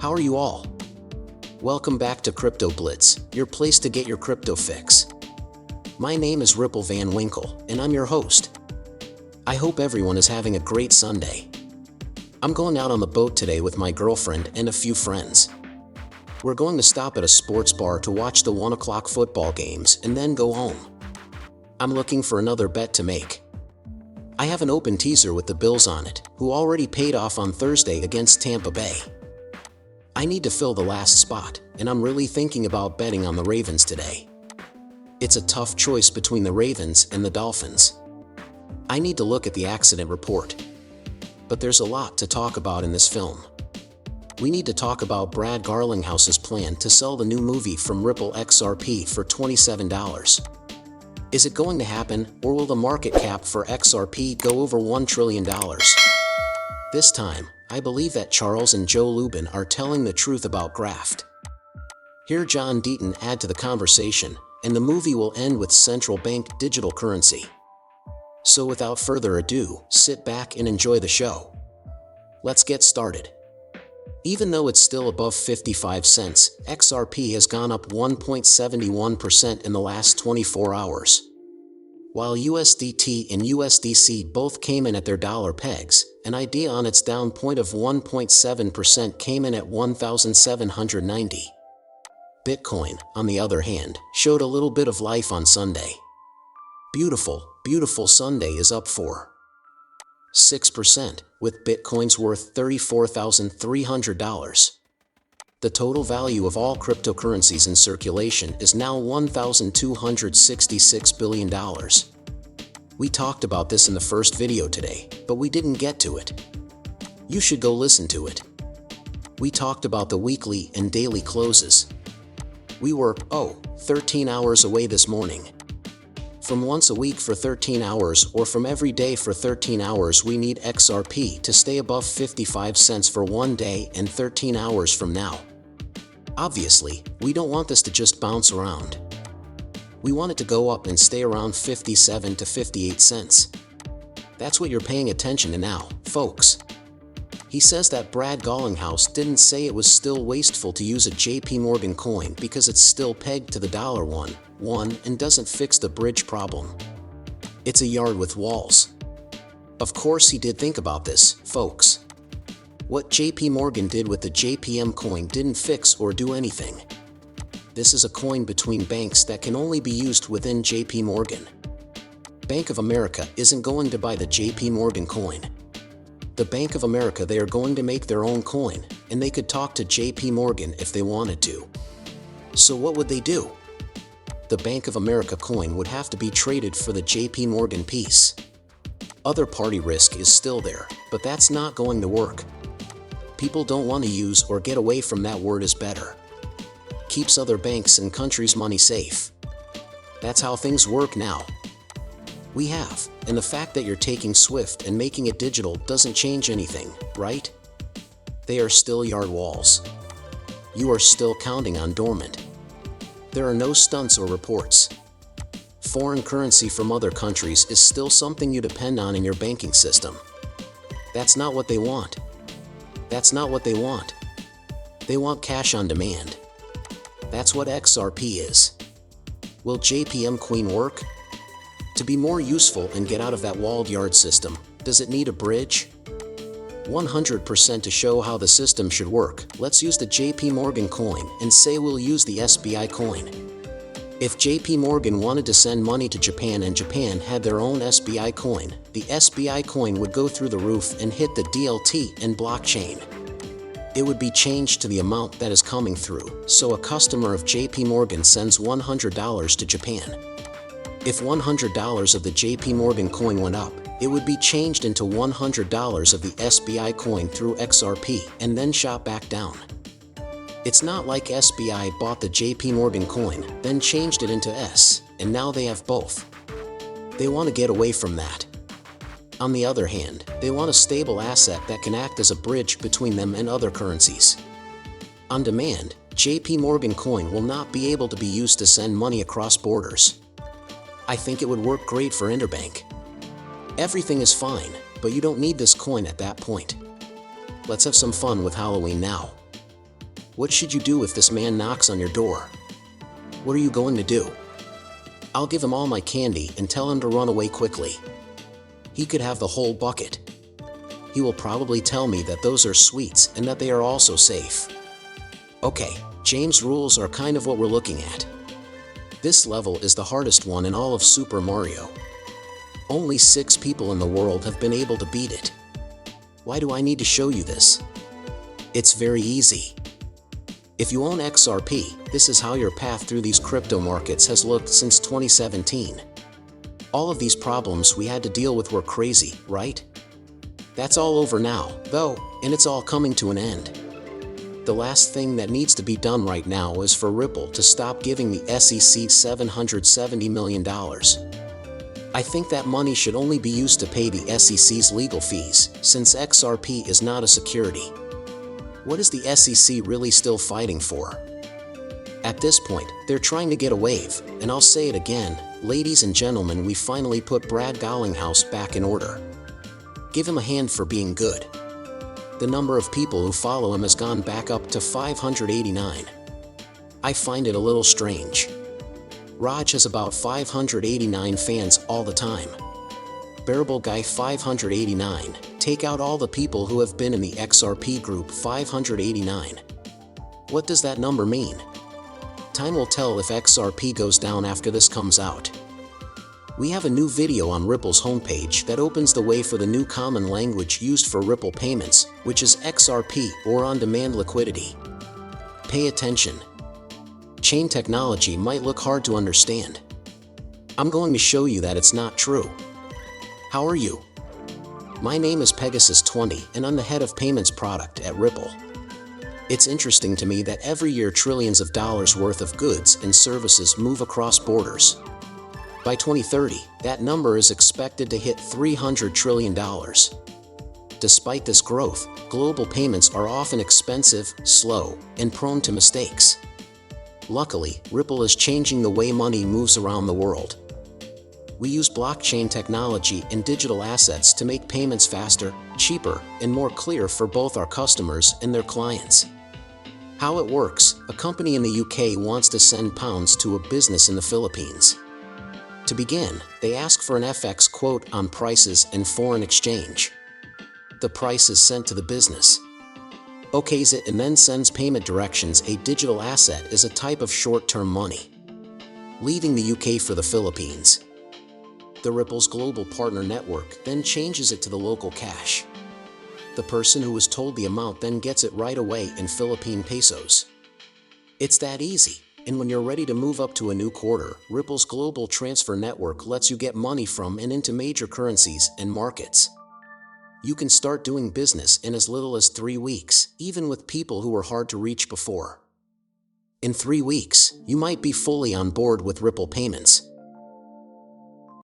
How are you all? Welcome back to Crypto Blitz, your place to get your crypto fix. My name is Ripple Van Winkle, and I'm your host. I hope everyone is having a great Sunday. I'm going out on the boat today with my girlfriend and a few friends. We're going to stop at a sports bar to watch the 1 o'clock football games and then go home. I'm looking for another bet to make. I have an open teaser with the Bills on it, who already paid off on Thursday against Tampa Bay. I need to fill the last spot, and I'm really thinking about betting on the Ravens today. It's a tough choice between the Ravens and the Dolphins. I need to look at the accident report. But there's a lot to talk about in this film. We need to talk about Brad Garlinghouse's plan to sell the new movie from Ripple XRP for $27. Is it going to happen, or will the market cap for XRP go over $1 trillion? This time, I believe that Charles and Joe Lubin are telling the truth about graft. Hear John Deaton add to the conversation, and the movie will end with central bank digital currency. So without further ado, sit back and enjoy the show. Let's get started. Even though it's still above 55 cents, XRP has gone up 1.71% in the last 24 hours. While USDT and USDC both came in at their dollar pegs, an idea on its down point of 1.7% came in at 1,790. Bitcoin, on the other hand, showed a little bit of life on Sunday. Beautiful Sunday is up 6%, with Bitcoin's worth $34,300. The total value of all cryptocurrencies in circulation is now $1,266 billion. We talked about this in the first video today, but we didn't get to it. You should go listen to it. We talked about the weekly and daily closes. We were, 13 hours away this morning. From once a week for 13 hours or from every day for 13 hours, we need XRP to stay above 55 cents for one day and 13 hours from now. Obviously, we don't want this to just bounce around. We want it to go up and stay around 57 to 58 cents. That's what you're paying attention to now, folks. He says that Brad Garlinghouse didn't say it was still wasteful to use a JP Morgan coin because it's still pegged to the $1 and doesn't fix the bridge problem. It's a yard with walls. Of course he did think about this, folks. What JP Morgan did with the JPM coin didn't fix or do anything. This is a coin between banks that can only be used within JP Morgan. Bank of America isn't going to buy the JP Morgan coin. The Bank of America, they are going to make their own coin, and they could talk to JP Morgan if they wanted to. So what would they do? The Bank of America coin would have to be traded for the JP Morgan piece. Other party risk is still there, but that's not going to work. People don't want to use or get away from that word is better. Keeps other banks and countries' money safe. That's how things work now. We have, and the fact that you're taking Swift and making it digital doesn't change anything, right? They are still yard walls. You are still counting on dormant. There are no stunts or reports. Foreign currency from other countries is still something you depend on in your banking system. That's not what they want. That's not what they want. They want cash on demand. That's what XRP is. Will JPM Queen work? To be more useful and get out of that walled yard system, does it need a bridge? 100% to show how the system should work, let's use the JP Morgan coin and say we'll use the SBI coin. If JP Morgan wanted to send money to Japan and Japan had their own SBI coin, the SBI coin would go through the roof and hit the DLT and blockchain. It would be changed to the amount that is coming through, so a customer of JP Morgan sends $100 to Japan. If $100 of the JP Morgan coin went up, it would be changed into $100 of the SBI coin through XRP and then shot back down. It's not like SBI bought the JP Morgan coin, then changed it into S, and now they have both. They want to get away from that. On the other hand, they want a stable asset that can act as a bridge between them and other currencies. On demand, JP Morgan coin will not be able to be used to send money across borders. I think it would work great for interbank. Everything is fine, but you don't need this coin at that point. Let's have some fun with Halloween now. What should you do if this man knocks on your door? What are you going to do? I'll give him all my candy and tell him to run away quickly. He could have the whole bucket. He will probably tell me that those are sweets and that they are also safe. Okay, James' rules are kind of what we're looking at. This level is the hardest one in all of Super Mario. Only 6 people in the world have been able to beat it. Why do I need to show you this? It's very easy. If you own XRP, this is how your path through these crypto markets has looked since 2017. All of these problems we had to deal with were crazy, right? That's all over now, though, and it's all coming to an end. The last thing that needs to be done right now is for Ripple to stop giving the SEC $770 million. I think that money should only be used to pay the SEC's legal fees, since XRP is not a security. What is the SEC really still fighting for? At this point, they're trying to get a wave, and I'll say it again, ladies and gentlemen, we finally put Brad Garlinghouse back in order. Give him a hand for being good. The number of people who follow him has gone back up to 589. I find it a little strange. Raj has about 589 fans all the time. Bearable Guy 589, take out all the people who have been in the XRP group 589. What does that number mean? Time will tell if XRP goes down after this comes out. We have a new video on Ripple's homepage that opens the way for the new common language used for Ripple payments, which is XRP or on-demand liquidity. Pay attention. Chain technology might look hard to understand. I'm going to show you that it's not true. How are you? My name is Pegasus20 and I'm the head of payments product at Ripple. It's interesting to me that every year trillions of dollars worth of goods and services move across borders. By 2030, that number is expected to hit $300 trillion. Despite this growth, global payments are often expensive, slow, and prone to mistakes. Luckily, Ripple is changing the way money moves around the world. We use blockchain technology and digital assets to make payments faster, cheaper, and more clear for both our customers and their clients. How it works: a company in the UK wants to send pounds to a business in the Philippines. To begin, they ask for an FX quote on prices and foreign exchange. The price is sent to the business. OKs it and then sends payment directions. A digital asset is a type of short-term money. Leaving the UK for the Philippines. The Ripple's global partner network then changes it to the local cash. The person who was told the amount then gets it right away in Philippine pesos. It's that easy. And when you're ready to move up to a new quarter, Ripple's global transfer network lets you get money from and into major currencies and markets. You can start doing business in as little as 3 weeks, even with people who were hard to reach before. In 3 weeks, you might be fully on board with Ripple payments,